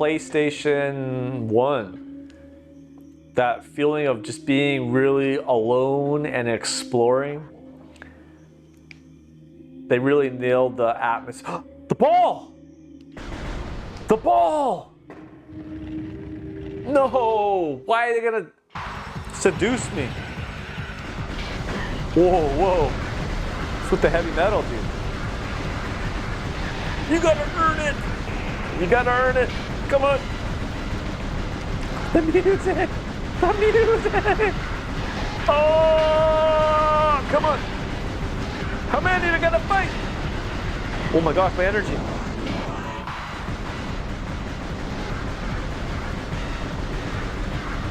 PlayStation 1. That feeling of just being really alone and exploring. They really nailed the atmosphere. The ball! The ball! No! Why are they gonna seduce me? Whoa, whoa. It's with the heavy metal, dude. You gotta earn it! You gotta earn it! Come on! The music! The music! Oh! Come on! How many are gonna fight? Oh my gosh, my energy.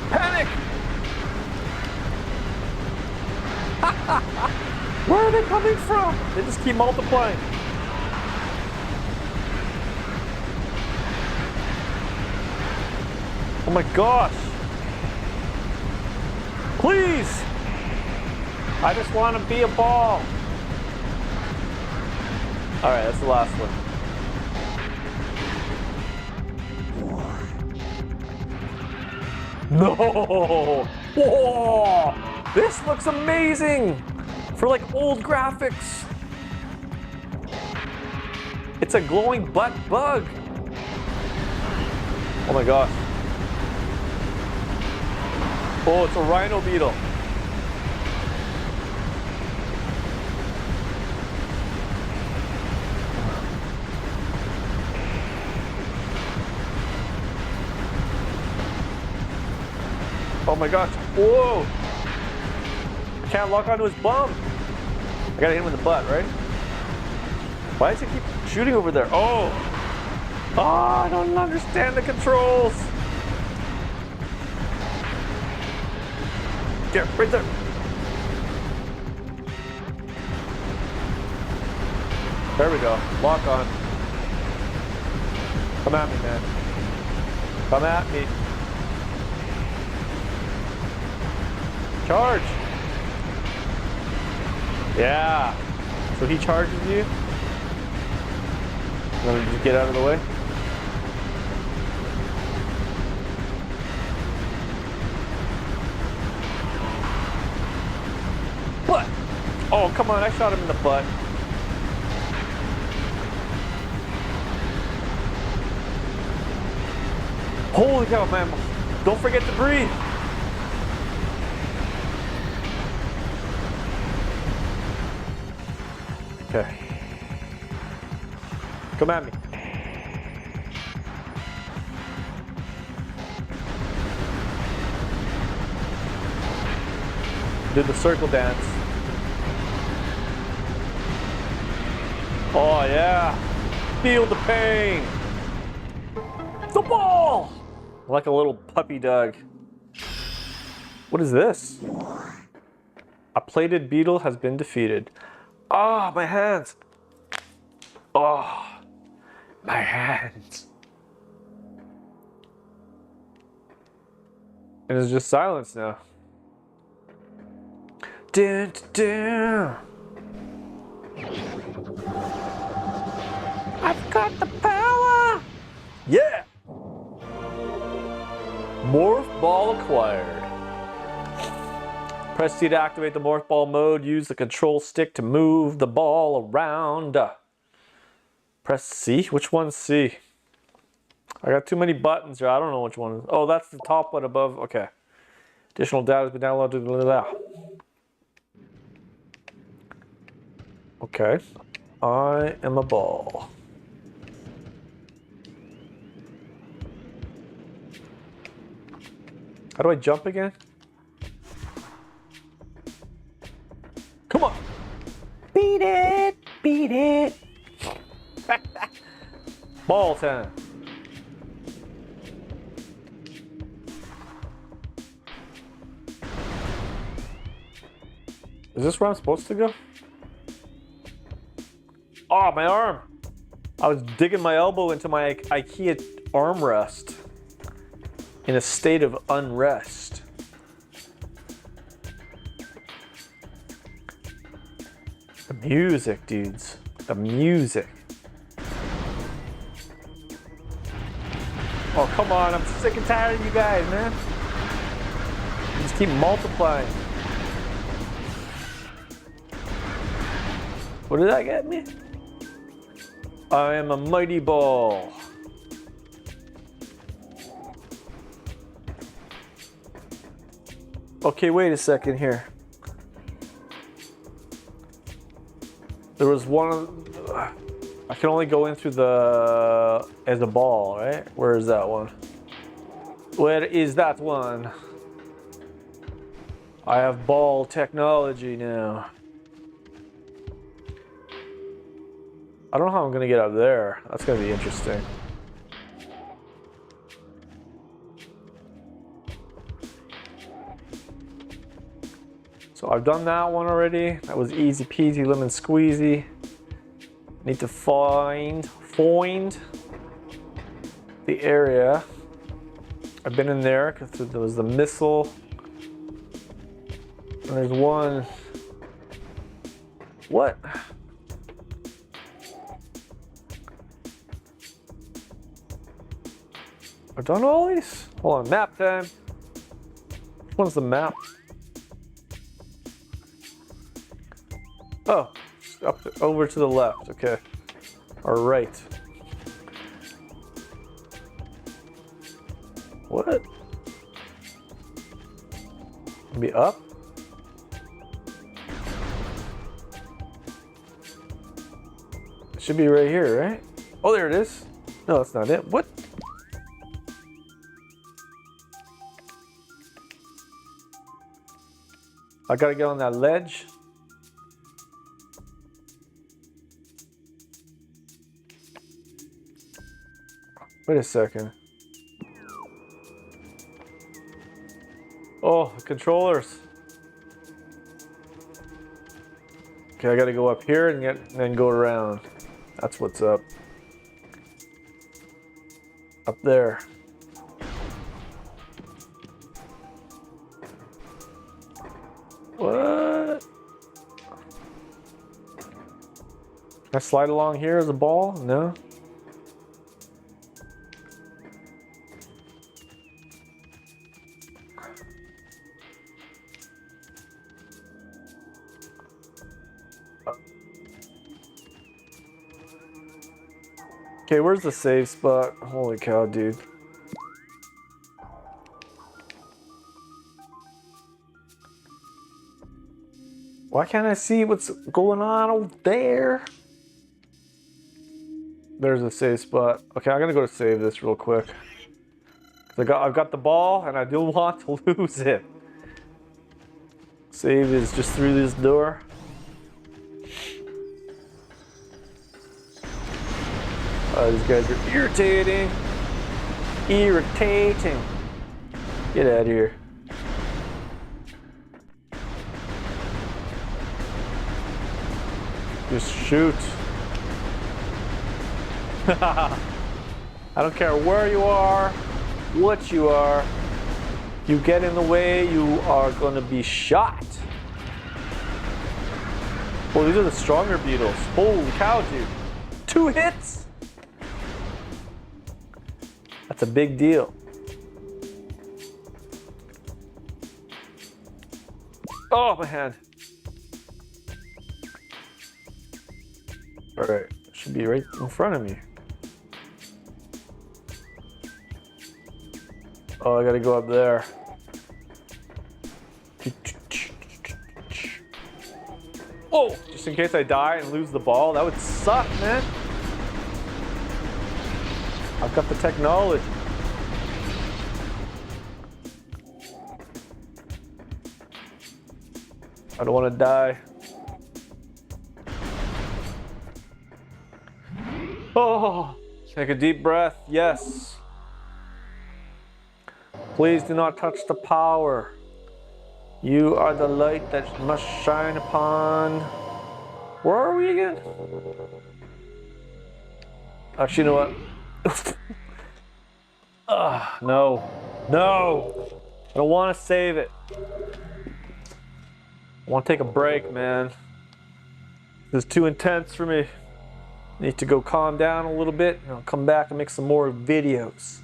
Panic! Where are they coming from? They just keep multiplying. Oh my gosh. Please! I just want to be a ball. Alright, that's the last one. No! Whoa! This looks amazing! For like old graphics. It's a glowing butt bug. Oh my gosh. Oh, it's a rhino beetle. Oh my gosh. Whoa! I can't lock onto his bum. I gotta hit him in the butt, right? Why does he keep shooting over there? Oh! Oh, I don't understand the controls. Get right there. There we go. Lock on. Come at me, man. Come at me. Charge. Yeah. So he charges you. Let me just get out of the way. Butt. Oh, come on. I shot him in the butt. Holy cow, man. Don't forget to breathe. Okay. Come at me. Do the circle dance. Oh yeah. Feel the pain. The ball! Like a little puppy dog. What is this? A plated beetle has been defeated. Ah, my hands. Oh, my hands. And it's just silence now. Dun, dun, dun. I've got the power. Yeah. Morph ball acquired. Press C to activate the morph ball mode. Use the control stick to move the ball around. Press C? Which one's C? I got too many buttons here. I don't know which one. Oh, that's the top one above. Okay. Additional data has been downloaded. Blah, blah, blah. Okay. I am a ball. How do I jump again? Come on. Beat it. Beat it. Ball time. Is this where I'm supposed to go? Oh, my arm. I was digging my elbow into my IKEA armrest in a state of unrest. The music, dudes. The music. Oh, come on. I'm sick and tired of you guys, man. You just keep multiplying. What did that get me? I am a mighty ball. Okay, wait a second here. There was one. I can only go in through the as a ball, right? Where is that one? Where is that one? I have ball technology now. I don't know how I'm gonna get up there. That's gonna be interesting. So I've done that one already. That was easy peasy lemon squeezy. Need to find the area. I've been in there because there was the missile. And there's one. What? I've done all these? Hold on, map time. Which one's the map? Oh, over to the left, okay. Or right. What? Maybe up? It should be right here, right? Oh, there it is. No, that's not it. What? I gotta get on that ledge. Wait a second. Oh, the controllers. Okay, I gotta go up here and then go around. That's what's up. Up there. What? Can I slide along here as a ball? No? Okay, where's the save spot? Holy cow, dude. Why can't I see what's going on over there? There's a save spot. Okay, I'm gonna go to save this real quick. I've got the ball and I don't want to lose it. Save is just through this door. These guys are irritating. Irritating. Get out of here. Just shoot. I don't care where you are, what you are. You get in the way, you are gonna be shot. Well, these are the stronger beetles. Holy cow, dude. 2 hits? That's a big deal. Oh, my hand. All right, should be right in front of me. Oh, I gotta go up there. Oh, just in case I die and lose the ball, that would suck, man. I've got the technology. I don't want to die. Oh, take a deep breath. Yes. Please do not touch the power. You are the light that must shine upon. Where are we again? Actually, you know what? No. No. I don't want to save it. I want to take a break, man. This is too intense for me. Need to go calm down a little bit and I'll come back and make some more videos.